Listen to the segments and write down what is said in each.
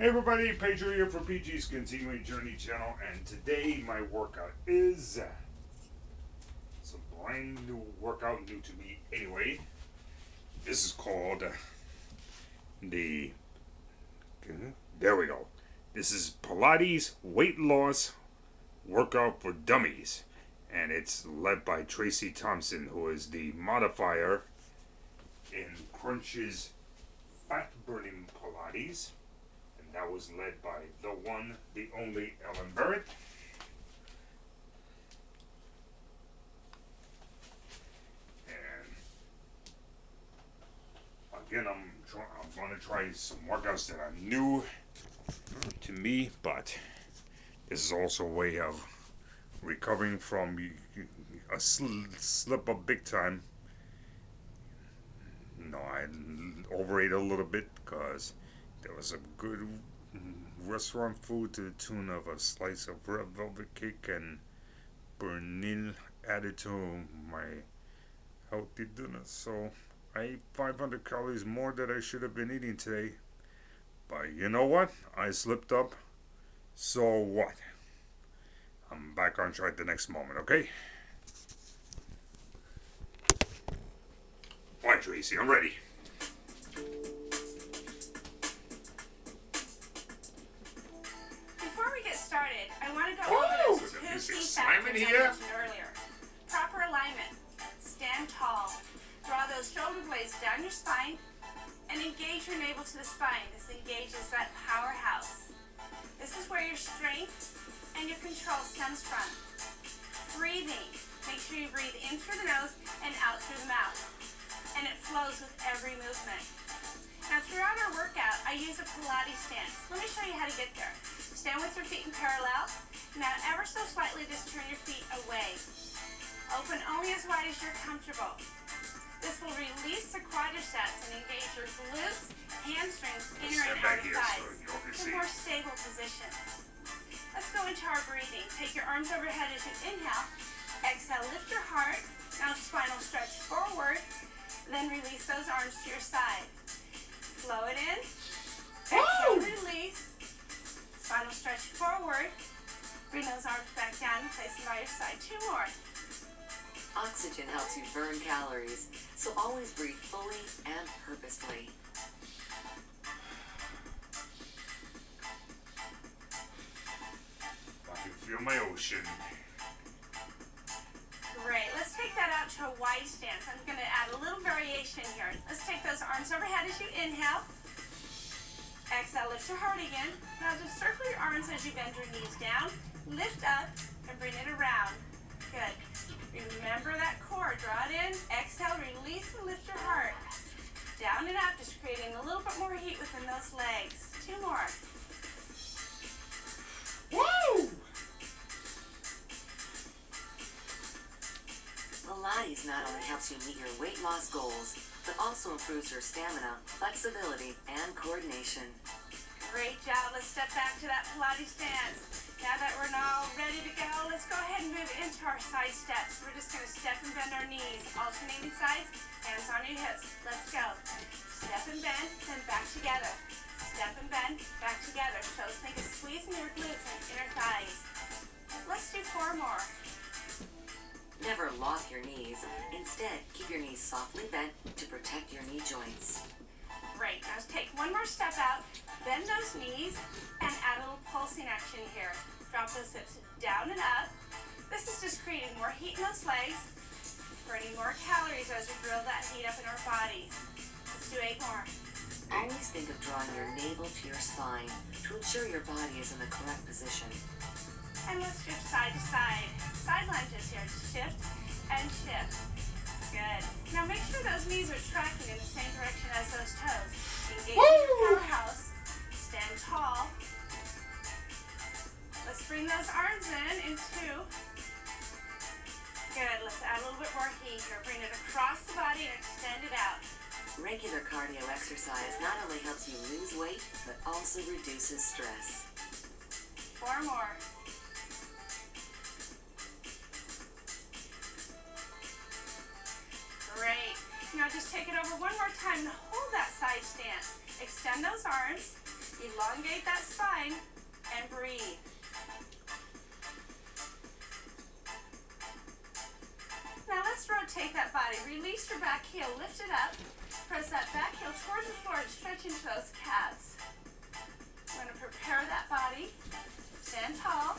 Hey everybody, Pedro here for PG's Continuing Journey channel, and today my workout is it's a brand new workout, new to me anyway. This is called there we go. This is Pilates weight loss workout for dummies, and it's led by Tracy Thompson, who is the modifier in Crunch's fat burning Pilates. That was led by the one, the only Ellen Barrett. And again, I'm going to try some workouts that are new to me, but this is also a way of recovering from a slip up big time. No, I overate a little bit because there was a good restaurant food to the tune of a slice of red velvet cake and bernil added to my healthy dinner. So I ate 500 calories more than I should have been eating today. But you know what? I slipped up. So what? I'm back on track the next moment, okay? Alright, Tracy, I'm ready. Started, I want to go over those two key factors I mentioned earlier. Proper alignment. Stand tall. Draw those shoulder blades down your spine and engage your navel to the spine. This engages that powerhouse. This is where your strength and your control stems from. Breathing. Make sure you breathe in through the nose and out through the mouth. And it flows with every movement. Now throughout our workout, I use a Pilates stance. Let me show you how to get there. Stand with your feet in parallel. Now ever so slightly just turn your feet away. Open only as wide as you're comfortable. This will release the quadriceps and engage your glutes, hamstrings, inner and outer thighs. It's a more stable position. Let's go into our breathing. Take your arms overhead as you inhale. Exhale, lift your heart. Now spinal stretch forward. Then release those arms to your side. Flow it in. Exhale, release. Spinal stretch forward. Bring those arms back down and place them by your side. Two more. Oxygen helps you burn calories, so always breathe fully and purposefully. I can feel my ocean. Great. Let's take that out to a wide stance. I'm going to add a little variation here. Let's take those arms overhead as you inhale. Exhale, lift your heart again. Now just circle your arms as you bend your knees down. Lift up and bring it around. Good. Remember that core. Draw it in. Exhale, release and lift your heart. Down and up, just creating a little bit more heat within those legs. Two more. Woo! Pilates not only helps you meet your weight loss goals, but also improves your stamina, flexibility, and coordination. Great job. Let's step back to that Pilates stance. Now that we're all ready to go, let's go ahead and move into our side steps. We're just going to step and bend our knees, alternating sides, hands on your hips. Let's go. Step and bend, then back together. Step and bend, back together. Toes make a squeeze in your glutes and inner thighs. Let's do four more. Never lock your knees. Instead, keep your knees softly bent to protect your knee joints. Great. Now take one more step out, bend those knees, and add a little pulsing action here. Drop those hips down and up. This is just creating more heat in those legs, burning more calories as we grill that heat up in our bodies. Let's do 8 more. Always think of drawing your navel to your spine to ensure your body is in the correct position. And let's shift side to side. Side lunges here. Shift and shift. Good. Now make sure those knees are tracking in the same direction as those toes. Engage your powerhouse. Stand tall. Let's bring those arms in 2. Good. Let's add a little bit more heat here. Bring it across the body and extend it out. Regular cardio exercise not only helps you lose weight, but also reduces stress. 4 more. Great. Now just take it over one more time to hold that side stance. Extend those arms. Elongate that spine and breathe. Now let's rotate that body. Release your back heel, lift it up. Press that back heel towards the floor and stretch into those calves. I'm going to prepare that body. Stand tall.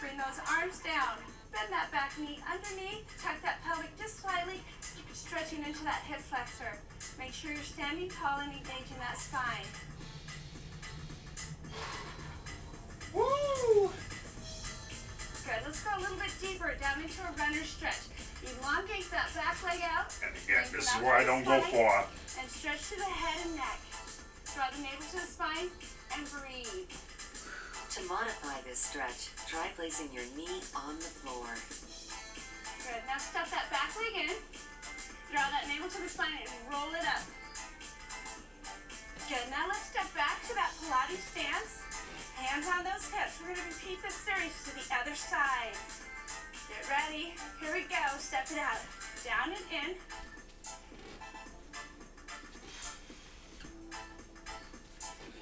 Bring those arms down. Bend that back knee underneath. Tuck that pelvic just slightly. Stretching into that hip flexor. Make sure you're standing tall and engaging that spine. Woo! Good. Let's go a little bit deeper down into a runner stretch. Elongate that back leg out. And again, this is where I don't go far. And stretch to the head and neck. Draw the navel to the spine and breathe. To modify this stretch, try placing your knee on the floor. Good. Now step that back leg in. Draw that navel to the spine and roll it up. Good. Now let's step back to that Pilates stance. Hands on those hips. We're going to repeat this series to the other side. Get ready. Here we go. Step it out. Down and in.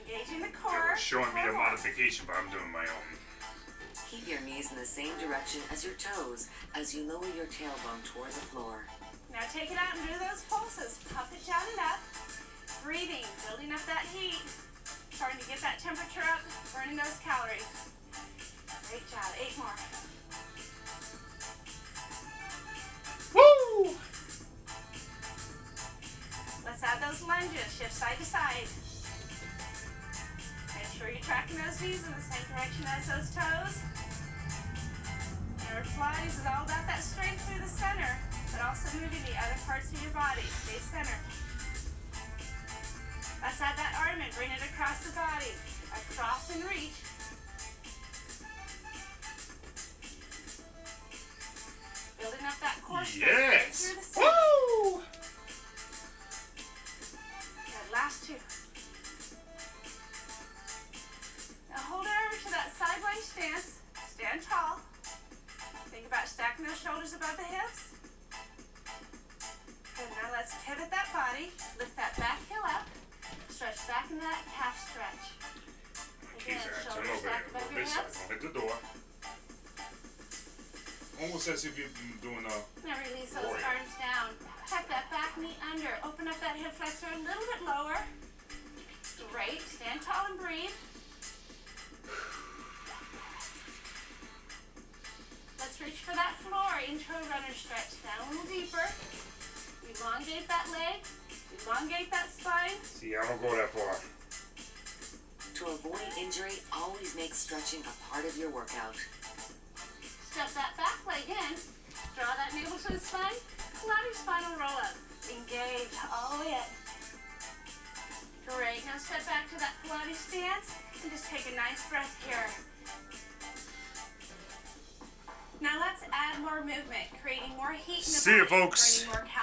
Engaging the core. They were showing me a modification, but I'm doing my own. Keep your knees in the same direction as your toes as you lower your tailbone toward the floor. Now take it out and do those pulses. Pump it down and up. Breathing, building up that heat. Starting to get that temperature up, burning those calories. Great job. 8 more. Woo! Let's add those lunges. Shift side to side. Make sure you're tracking those knees in the same direction as those toes. Remember, Pilates is all about that strength through the center, but also moving the other parts of your body. Stay centered. Let's add that arm and bring it across the body. Across and reach. Building up that core strength right Yes! through the center. Woo! Good, last 2. Now hold it over to that sideways stance. Stand tall. Think about stacking those shoulders above the hips. Good, now let's pivot that body. Lift that back heel up. Stretch back into that calf stretch. Again, Turn shoulders over stacked there. above Over your this side. hips. Don't hit the door. Almost as if you're doing a... Now release those Warrior. arms down. Tuck that back knee under. Open up that hip flexor a little bit lower. Great. Stand tall and breathe. Let's reach for that floor into a runner stretch. Down a little deeper. Elongate that leg. Elongate that spine. See, I don't go that far. To avoid injury, always make stretching a part of your workout. Step that back leg in. Draw that navel to the spine. Pilates spinal roll up. Engage all the way up. Great. Now step back to that Pilates stance and just take a nice breath here. Now let's add more movement, creating more heat in the See you, body, folks. burning more calories.